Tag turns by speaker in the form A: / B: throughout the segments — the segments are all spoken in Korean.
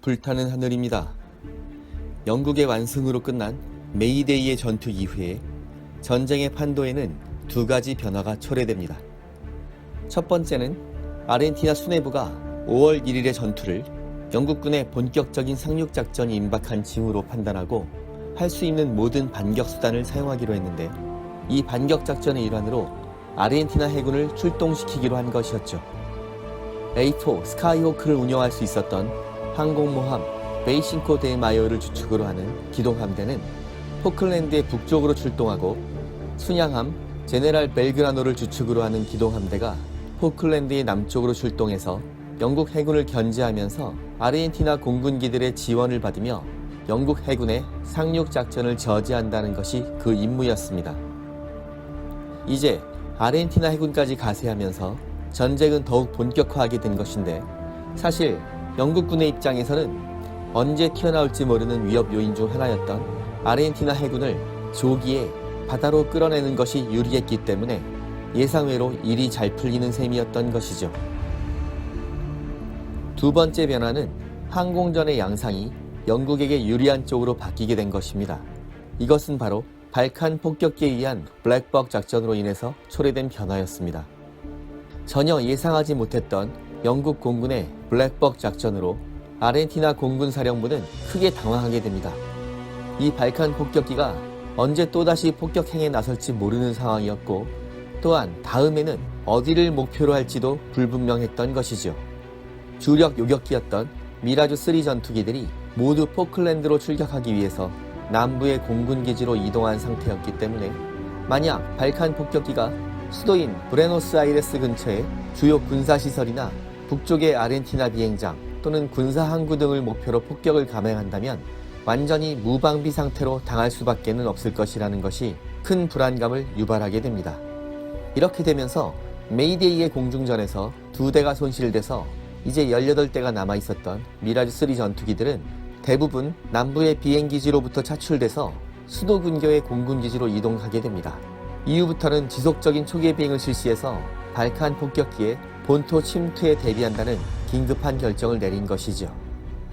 A: 불타는 하늘입니다. 영국의 완승으로 끝난 메이데이의 전투 이후에 전쟁의 판도에는 두 가지 변화가 초래됩니다. 첫 번째는 아르헨티나 수뇌부가 5월 1일의 전투를 영국군의 본격적인 상륙작전이 임박한 징후로 판단하고 할 수 있는 모든 반격 수단을 사용하기로 했는데, 이 반격 작전의 일환으로 아르헨티나 해군을 출동시키기로 한 것이었죠. A4 스카이호크를 운영할 수 있었던 항공모함 베이싱코 데 마요를 주축으로 하는 기동함대는 포클랜드의 북쪽으로 출동하고, 순양함 제네랄 벨그라노를 주축으로 하는 기동함대가 포클랜드의 남쪽으로 출동해서 영국 해군을 견제하면서 아르헨티나 공군기들의 지원을 받으며 영국 해군의 상륙작전을 저지한다는 것이 그 임무였습니다. 이제 아르헨티나 해군까지 가세하면서 전쟁은 더욱 본격화하게 된 것인데, 사실 영국군의 입장에서는 언제 튀어나올지 모르는 위협 요인 중 하나였던 아르헨티나 해군을 조기에 바다로 끌어내는 것이 유리했기 때문에 예상외로 일이 잘 풀리는 셈이었던 것이죠. 두 번째 변화는 항공전의 양상이 영국에게 유리한 쪽으로 바뀌게 된 것입니다. 이것은 바로 발칸 폭격기에 의한 블랙벅 작전으로 인해서 초래된 변화였습니다. 전혀 예상하지 못했던 영국 공군의 블랙벅 작전으로 아르헨티나 공군사령부는 크게 당황하게 됩니다. 이 발칸 폭격기가 언제 또다시 폭격행에 나설지 모르는 상황이었고, 또한 다음에는 어디를 목표로 할지도 불분명했던 것이죠. 주력 요격기였던 미라주-3 전투기들이 모두 포클랜드로 출격하기 위해서 남부의 공군기지로 이동한 상태였기 때문에, 만약 발칸 폭격기가 수도인 부에노스아이레스 근처의 주요 군사시설이나 북쪽의 아르헨티나 비행장 또는 군사항구 등을 목표로 폭격을 감행한다면 완전히 무방비 상태로 당할 수밖에는 없을 것이라는 것이 큰 불안감을 유발하게 됩니다. 이렇게 되면서 메이데이의 공중전에서 2대가 손실돼서 이제 18대가 남아있었던 미라주-3 전투기들은 대부분 남부의 비행기지로부터 차출돼서 수도 근교의 공군기지로 이동하게 됩니다. 이후부터는 지속적인 초계 비행을 실시해서 발칸 폭격기의 본토 침투에 대비한다는 긴급한 결정을 내린 것이죠.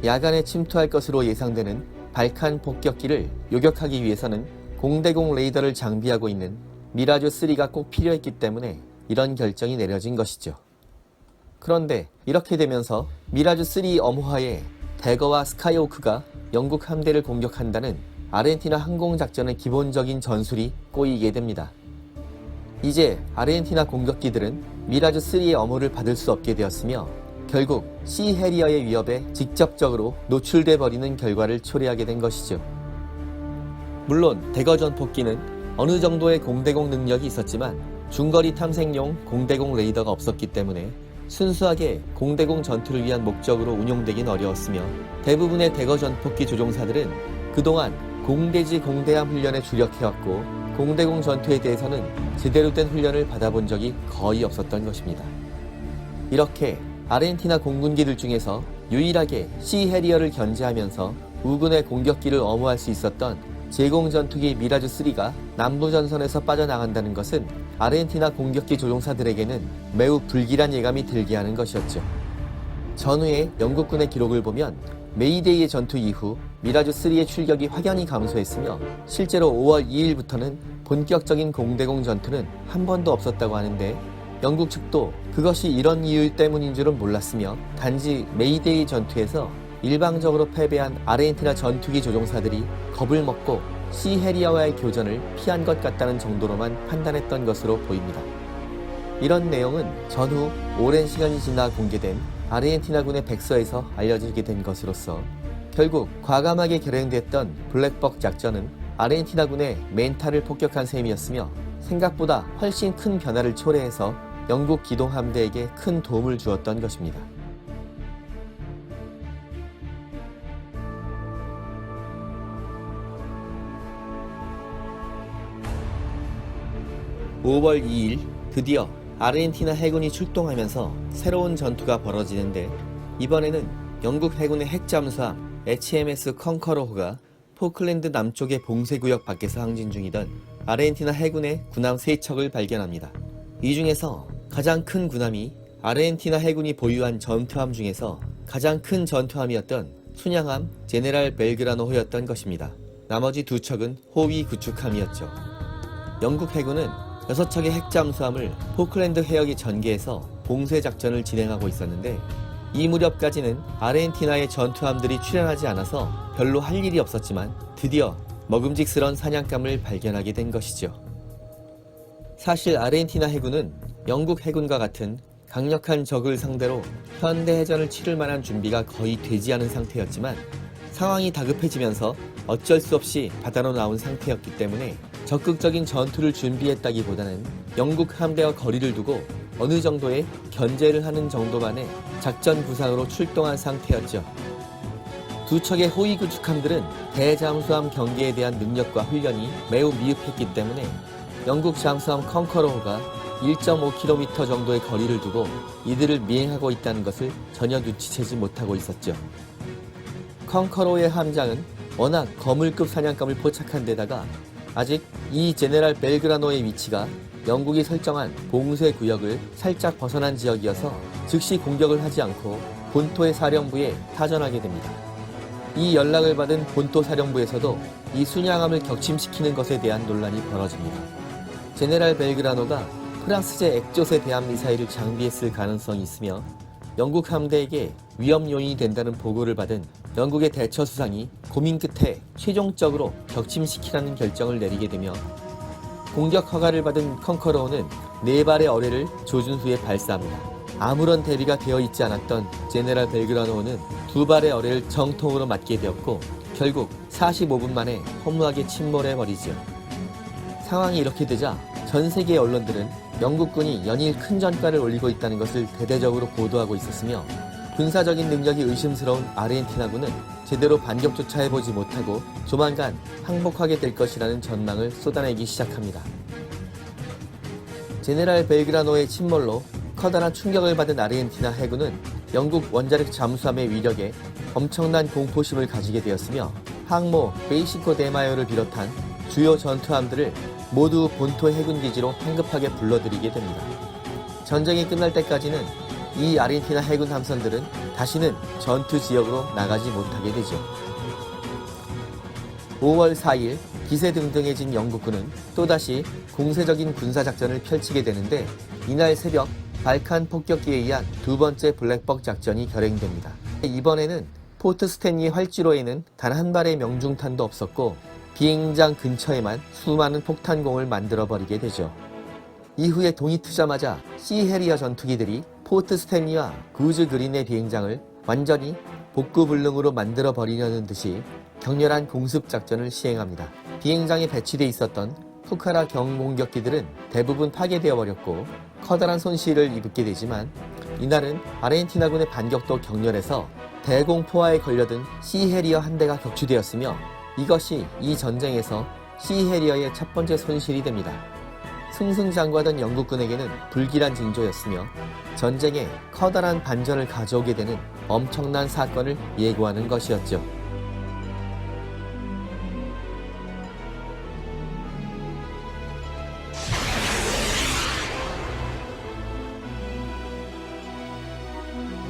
A: 야간에 침투할 것으로 예상되는 발칸 폭격기를 요격하기 위해서는 공대공 레이더를 장비하고 있는 미라주-3가 꼭 필요했기 때문에 이런 결정이 내려진 것이죠. 그런데 이렇게 되면서 미라주-3 엄호하에 대거와 스카이호크가 영국 함대를 공격한다는 아르헨티나 항공작전의 기본적인 전술이 꼬이게 됩니다. 이제 아르헨티나 공격기들은 미라주-3의 엄호를 받을 수 없게 되었으며 결국 시 해리어의 위협에 직접적으로 노출돼 버리는 결과를 초래하게 된 것이죠. 물론 대거 전폭기는 어느 정도의 공대공 능력이 있었지만 중거리 탐색용 공대공 레이더가 없었기 때문에 순수하게 공대공 전투를 위한 목적으로 운용되긴 어려웠으며, 대부분의 대거 전폭기 조종사들은 그동안 공대지 공대함 훈련에 주력해왔고 공대공 전투에 대해서는 제대로 된 훈련을 받아본 적이 거의 없었던 것입니다. 이렇게 아르헨티나 공군기들 중에서 유일하게 시 해리어를 견제하면서 우군의 공격기를 엄호할 수 있었던 제공전투기 미라주-3가 남부전선에서 빠져나간다는 것은 아르헨티나 공격기 조종사들에게는 매우 불길한 예감이 들게 하는 것이었죠. 전후의 영국군의 기록을 보면 메이데이의 전투 이후 미라주-3의 출격이 확연히 감소했으며 실제로 5월 2일부터는 본격적인 공대공 전투는 한 번도 없었다고 하는데, 영국 측도 그것이 이런 이유 때문인 줄은 몰랐으며 단지 메이데이 전투에서 일방적으로 패배한 아르헨티나 전투기 조종사들이 겁을 먹고 시 해리어와의 교전을 피한 것 같다는 정도로만 판단했던 것으로 보입니다. 이런 내용은 전후 오랜 시간이 지나 공개된 아르헨티나군의 백서에서 알려지게 된 것으로서 결국 과감하게 결행됐던 블랙벅 작전은 아르헨티나군의 멘탈을 폭격한 셈이었으며 생각보다 훨씬 큰 변화를 초래해서 영국 기동함대에게 큰 도움을 주었던 것입니다. 5월 2일 드디어 아르헨티나 해군이 출동하면서 새로운 전투가 벌어지는데, 이번에는 영국 해군의 핵잠수함 HMS 컨커러호가 포클랜드 남쪽의 봉쇄구역 밖에서 항진 중이던 아르헨티나 해군의 군함 3척을 발견합니다. 이 중에서 가장 큰 군함이 아르헨티나 해군이 보유한 전투함 중에서 가장 큰 전투함이었던 순양함 제네랄 벨그라노호였던 것입니다. 나머지 두 척은 호위 구축함이었죠. 영국 해군은 6척의 핵잠수함을 포클랜드 해역의 전개해서 봉쇄 작전을 진행하고 있었는데, 이 무렵까지는 아르헨티나의 전투함들이 출현하지 않아서 별로 할 일이 없었지만 드디어 먹음직스러운 사냥감을 발견하게 된 것이죠. 사실 아르헨티나 해군은 영국 해군과 같은 강력한 적을 상대로 현대해전을 치를 만한 준비가 거의 되지 않은 상태였지만, 상황이 다급해지면서 어쩔 수 없이 바다로 나온 상태였기 때문에 적극적인 전투를 준비했다기보다는 영국 함대와 거리를 두고 어느 정도의 견제를 하는 정도만의 작전 구상으로 출동한 상태였죠. 두 척의 호위 구축함들은 대잠수함 경계에 대한 능력과 훈련이 매우 미흡했기 때문에 영국 잠수함 컨커러호가 1.5km 정도의 거리를 두고 이들을 미행하고 있다는 것을 전혀 눈치채지 못하고 있었죠. 컨커러호의 함장은 워낙 거물급 사냥감을 포착한 데다가 아직 이 제네랄 벨그라노의 위치가 영국이 설정한 봉쇄 구역을 살짝 벗어난 지역이어서 즉시 공격을 하지 않고 본토의 사령부에 타전하게 됩니다. 이 연락을 받은 본토 사령부에서도 이 순양함을 격침시키는 것에 대한 논란이 벌어집니다. 제네랄 벨그라노가 프랑스제 액조세 대함 미사일을 장비했을 가능성이 있으며 영국 함대에게 위험 요인이 된다는 보고를 받은 영국의 대처 수상이 고민 끝에 최종적으로 격침시키라는 결정을 내리게 되며, 공격 허가를 받은 컨커러호는 4발의 어뢰를 조준 후에 발사합니다. 아무런 대비가 되어 있지 않았던 제네랄 벨그라노는 2발의 어뢰를 정통으로 맞게 되었고 결국 45분 만에 허무하게 침몰해버리죠. 상황이 이렇게 되자 전 세계 언론들은 영국군이 연일 큰 전과를 올리고 있다는 것을 대대적으로 보도하고 있었으며, 군사적인 능력이 의심스러운 아르헨티나군은 제대로 반격조차 해보지 못하고 조만간 항복하게 될 것이라는 전망을 쏟아내기 시작합니다. 제네랄 벨그라노의 침몰로 커다란 충격을 받은 아르헨티나 해군은 영국 원자력 잠수함의 위력에 엄청난 공포심을 가지게 되었으며, 항모 베이시코 데마요를 비롯한 주요 전투함들을 모두 본토 해군기지로 황급하게 불러들이게 됩니다. 전쟁이 끝날 때까지는 이 아르헨티나 해군 함선들은 다시는 전투 지역으로 나가지 못하게 되죠. 5월 4일 기세등등해진 영국군은 또다시 공세적인 군사작전을 펼치게 되는데, 이날 새벽 발칸 폭격기에 의한 두 번째 블랙벅 작전이 결행됩니다. 이번에는 포트 스탠리 활주로에는 단 한 발의 명중탄도 없었고 비행장 근처에만 수많은 폭탄공을 만들어버리게 되죠. 이후에 동이 트자마자 시해리어 전투기들이 포트 스탠리와 구즈 그린의 비행장을 완전히 복구불능으로 만들어버리려는 듯이 격렬한 공습작전을 시행합니다. 비행장에 배치돼 있었던 푸카라 경공격기들은 대부분 파괴되어 버렸고 커다란 손실을 입게 되지만, 이날은 아르헨티나군의 반격도 격렬해서 대공포화에 걸려든 시해리어 한 대가 격추되었으며, 이것이 이 전쟁에서 시해리어의 첫 번째 손실이 됩니다. 승승장구하던 영국군에게는 불길한 징조였으며 전쟁에 커다란 반전을 가져오게 되는 엄청난 사건을 예고하는 것이었죠.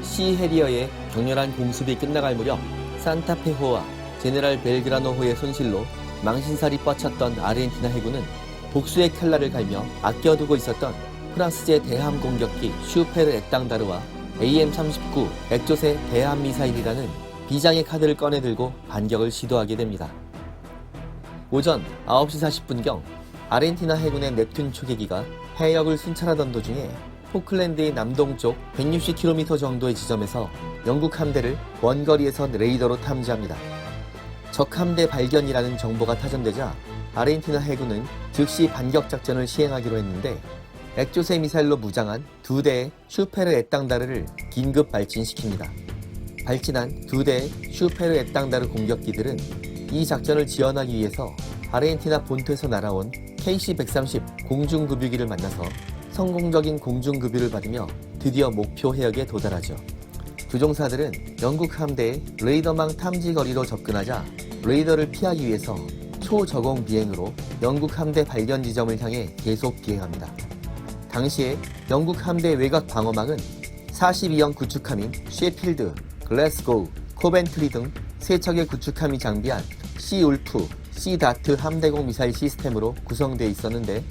A: 시해리어의 격렬한 공습이 끝나갈 무렵 산타페호와 제네랄 벨그라노호의 손실로 망신살이 뻗쳤던 아르헨티나 해군은 복수의 칼날을 갈며 아껴두고 있었던 프랑스제 대함 공격기 슈페르 에땅다르와 AM-39 액조세 대함 미사일이라는 비장의 카드를 꺼내들고 반격을 시도하게 됩니다. 오전 9시 40분경 아르헨티나 해군의 넵튠 초계기가 해역을 순찰하던 도중에 포클랜드의 남동쪽 160km 정도의 지점에서 영국 함대를 원거리에서 레이더로 탐지합니다. 적 함대 발견이라는 정보가 타전되자 아르헨티나 해군은 즉시 반격 작전을 시행하기로 했는데, 액조세 미사일로 무장한 2대의 슈페르 에땅다르를 긴급 발진시킵니다. 발진한 2대의 슈페르 에땅다르 공격기들은 이 작전을 지원하기 위해서 아르헨티나 본토에서 날아온 KC-130 공중급유기를 만나서 성공적인 공중급유를 받으며 드디어 목표 해역에 도달하죠. 조종사들은 영국 함대의 레이더망 탐지 거리로 접근하자 레이더를 피하기 위해서 초저공 비행으로 영국 함대 발견 지점을 향해 계속 비행합니다. 당시에 영국 함대 외곽 방어망은 42형 구축함인 셰필드, 글래스고우, 코벤트리 등 세 척의 구축함이 장비한 시울프, 시다트 함대공 미사일 시스템으로 구성되어 있었는데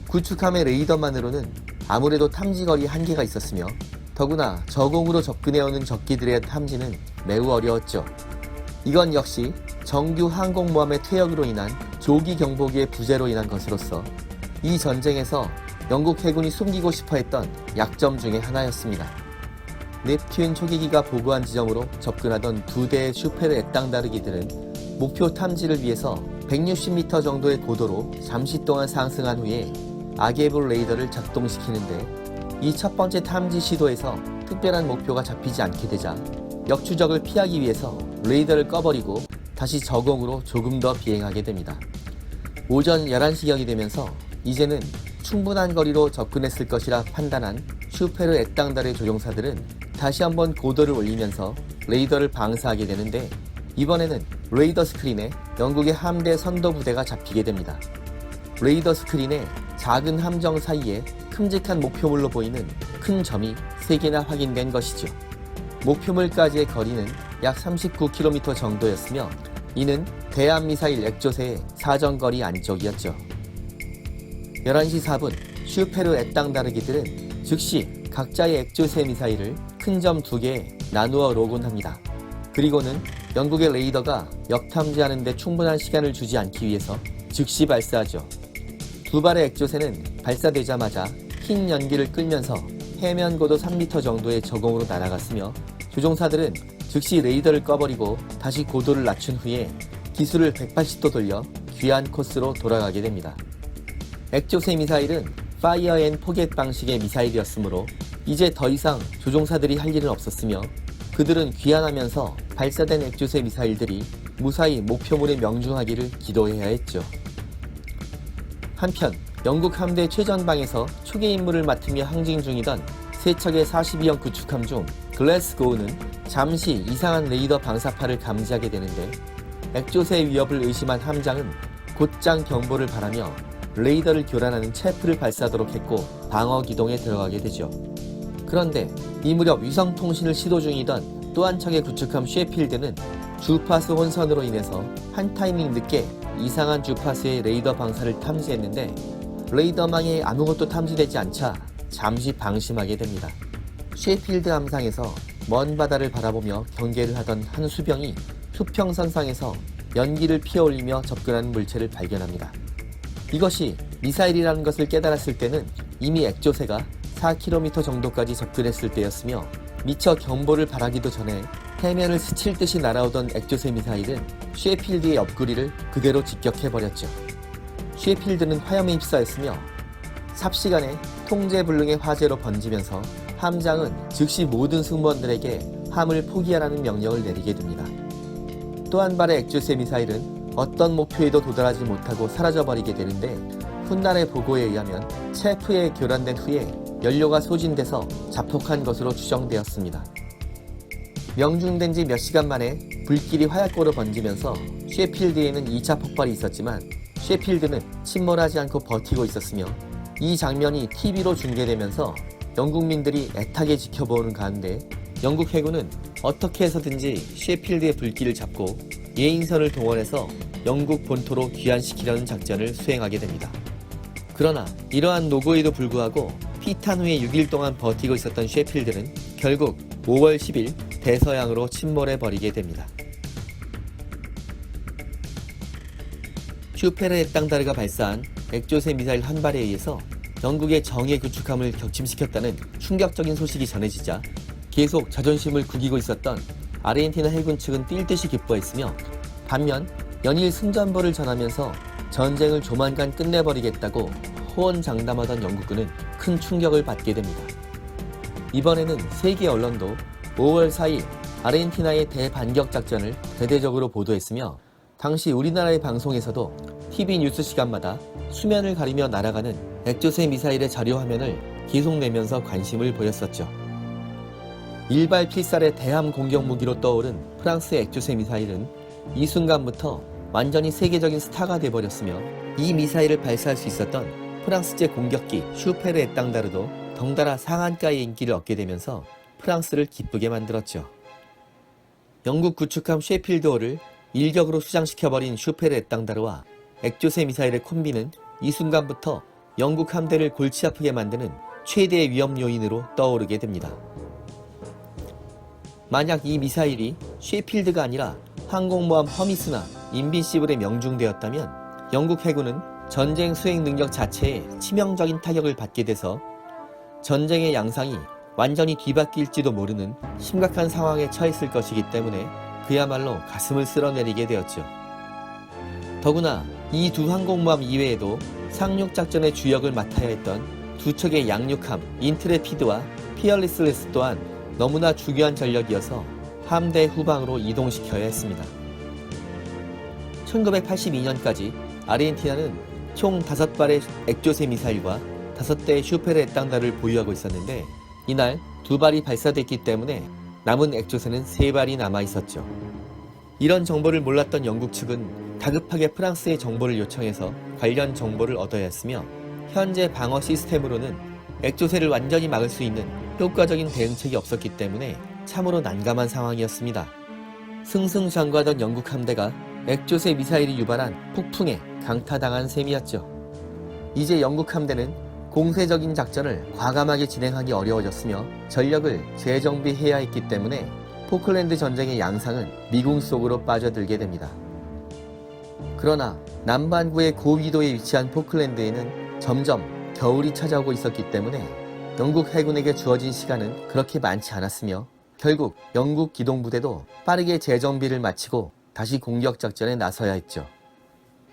A: 구축함의 레이더만으로는 아무래도 탐지거리 한계가 있었으며 더구나 저공으로 접근해오는 적기들의 탐지는 매우 어려웠죠. 이건 역시 정규 항공모함의 퇴역으로 인한 조기 경보기의 부재로 인한 것으로서 이 전쟁에서 영국 해군이 숨기고 싶어 했던 약점 중의 하나였습니다. 넵튠 초계기가 보고한 지점으로 접근하던 두 대의 슈페르 애땅다르기들은 목표 탐지를 위해서 160m 정도의 고도로 잠시 동안 상승한 후에 아게볼 레이더를 작동시키는데 이 첫 번째 탐지 시도에서 특별한 목표가 잡히지 않게 되자 역추적을 피하기 위해서 레이더를 꺼버리고 다시 저공으로 조금 더 비행하게 됩니다. 오전 11시경이 되면서 이제는 충분한 거리로 접근했을 것이라 판단한 슈페르 애땅다르 조종사들은 다시 한번 고도를 올리면서 레이더를 방사하게 되는데 이번에는 레이더 스크린에 영국의 함대 선도 부대가 잡히게 됩니다. 레이더 스크린에 작은 함정 사이에 큼직한 목표물로 보이는 큰 점이 3개나 확인된 것이죠. 목표물까지의 거리는 약 39km 정도였으며 이는 대함미사일 액조세의 사정거리 안쪽이었죠. 11시 4분 슈페르 애땅다르기들은 즉시 각자의 액조세 미사일을 큰 점 2개에 나누어 로군합니다. 그리고는 영국의 레이더가 역탐지하는 데 충분한 시간을 주지 않기 위해서 즉시 발사하죠. 두 발의 액조세는 발사되자마자 흰 연기를 끌면서 해면 고도 3m 정도의 저공으로 날아갔으며 조종사들은 즉시 레이더를 꺼버리고 다시 고도를 낮춘 후에 기술을 180도 돌려 귀한 코스로 돌아가게 됩니다. 액조세 미사일은 파이어 앤 포겟 방식의 미사일이었으므로 이제 더 이상 조종사들이 할 일은 없었으며 그들은 귀환하면서 발사된 액조세 미사일들이 무사히 목표물에 명중하기를 기도해야 했죠. 한편 영국 함대 최전방에서 초계 임무를 맡으며 항징 중이던 세 척의 42형 구축함 중 글래스고우는 잠시 이상한 레이더 방사파를 감지하게 되는데 액조세 위협을 의심한 함장은 곧장 경보를 바라며 레이더를 교란하는 체프를 발사하도록 했고 방어 기동에 들어가게 되죠. 그런데 이 무렵 위성통신을 시도 중이던 또 한 척의 구축함 셰필드는 주파수 혼선으로 인해서 한 타이밍 늦게 이상한 주파수의 레이더 방사를 탐지했는데 레이더망에 아무것도 탐지되지 않자 잠시 방심하게 됩니다. 셰필드 함상에서 먼 바다를 바라보며 경계를 하던 한 수병이 수평선상에서 연기를 피어올리며 접근하는 물체를 발견합니다. 이것이 미사일이라는 것을 깨달았을 때는 이미 액조세가 4km 정도까지 접근했을 때였으며 미처 경보를 바라기도 전에 해면을 스칠 듯이 날아오던 액조세 미사일은 셰필드의 옆구리를 그대로 직격해버렸죠. 셰필드는 화염에 휩싸였으며 삽시간에 통제불능의 화재로 번지면서 함장은 즉시 모든 승무원들에게 함을 포기하라는 명령을 내리게 됩니다. 또 한 발의 액조세 미사일은 어떤 목표에도 도달하지 못하고 사라져버리게 되는데 훗날의 보고에 의하면 체프에 교란된 후에 연료가 소진돼서 자폭한 것으로 추정되었습니다. 명중된 지 몇 시간 만에 불길이 화약고로 번지면서 셰필드에는 2차 폭발이 있었지만 셰필드는 침몰하지 않고 버티고 있었으며 이 장면이 TV로 중계되면서 영국민들이 애타게 지켜보는 가운데 영국 해군은 어떻게 해서든지 셰필드의 불길을 잡고 예인선을 동원해서 영국 본토로 귀환시키려는 작전을 수행하게 됩니다. 그러나 이러한 노고에도 불구하고 피탄 후에 6일 동안 버티고 있었던 셰필드는 결국 5월 10일 대서양으로 침몰해버리게 됩니다. 슈페르 애땅다르가 발사한 액조세 미사일 한 발에 의해서 영국의 정예 구축함을 격침시켰다는 충격적인 소식이 전해지자 계속 자존심을 구기고 있었던 아르헨티나 해군 측은 뛸 듯이 기뻐했으며 반면 연일 승전보를 전하면서 전쟁을 조만간 끝내버리겠다고 호언장담하던 영국군은 큰 충격을 받게 됩니다. 이번에는 세계 언론도 5월 4일 아르헨티나의 대반격 작전을 대대적으로 보도했으며 당시 우리나라의 방송에서도 TV 뉴스 시간마다 수면을 가리며 날아가는 액조세 미사일의 자료 화면을 계속 내면서 관심을 보였었죠. 일발 필살의 대함 공격 무기로 떠오른 프랑스의 액조세 미사일은 이 순간부터 완전히 세계적인 스타가 돼버렸으며 이 미사일을 발사할 수 있었던 프랑스제 공격기 슈페르 애땅다르도 덩달아 상한가의 인기를 얻게 되면서 프랑스를 기쁘게 만들었죠. 영국 구축함 셰필드호를 일격으로 수장시켜버린 슈페르 에땅다르와 액조세 미사일의 콤비는 이 순간부터 영국 함대를 골치 아프게 만드는 최대의 위험 요인으로 떠오르게 됩니다. 만약 이 미사일이 셰필드가 아니라 항공모함 허미스나 인빈시블에 명중되었다면 영국 해군은 전쟁 수행 능력 자체에 치명적인 타격을 받게 돼서 전쟁의 양상이 완전히 뒤바뀔지도 모르는 심각한 상황에 처했을 것이기 때문에 그야말로 가슴을 쓸어내리게 되었죠. 더구나 이 두 항공모함 이외에도 상륙작전의 주역을 맡아야 했던 두 척의 양육함 인트레피드와 피어리슬레스 또한 너무나 중요한 전력이어서 함대 후방으로 이동시켜야 했습니다. 1982년까지 아르헨티나는 총 5발의 액조세 미사일과 5대의 슈페르 에땅다를 보유하고 있었는데 이날 2발이 발사됐기 때문에 남은 액조세는 3발이 남아있었죠. 이런 정보를 몰랐던 영국 측은 다급하게 프랑스의 정보를 요청해서 관련 정보를 얻어야 했으며 현재 방어 시스템으로는 액조세를 완전히 막을 수 있는 효과적인 대응책이 없었기 때문에 참으로 난감한 상황이었습니다. 승승장구하던 영국 함대가 액조세 미사일이 유발한 폭풍에 강타당한 셈이었죠. 이제 영국 함대는 공세적인 작전을 과감하게 진행하기 어려워졌으며 전력을 재정비해야 했기 때문에 포클랜드 전쟁의 양상은 미궁 속으로 빠져들게 됩니다. 그러나 남반구의 고위도에 위치한 포클랜드에는 점점 겨울이 찾아오고 있었기 때문에 영국 해군에게 주어진 시간은 그렇게 많지 않았으며 결국 영국 기동부대도 빠르게 재정비를 마치고 다시 공격작전에 나서야 했죠.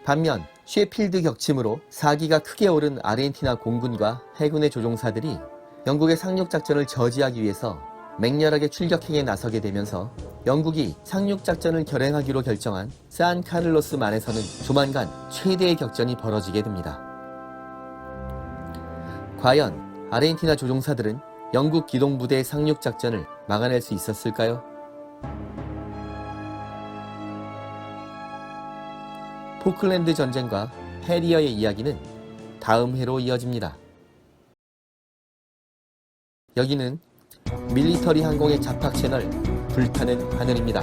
A: 반면 셰필드 격침으로 사기가 크게 오른 아르헨티나 공군과 해군의 조종사들이 영국의 상륙작전을 저지하기 위해서 맹렬하게 출격행에 나서게 되면서 영국이 상륙작전을 결행하기로 결정한 산카를로스만에서는 조만간 최대의 격전이 벌어지게 됩니다. 과연 아르헨티나 조종사들은 영국 기동부대의 상륙작전을 막아낼 수 있었을까요? 포클랜드 전쟁과 해리어의 이야기는 다음 회로 이어집니다. 여기는 밀리터리 항공의 잡학 채널 불타는 하늘입니다.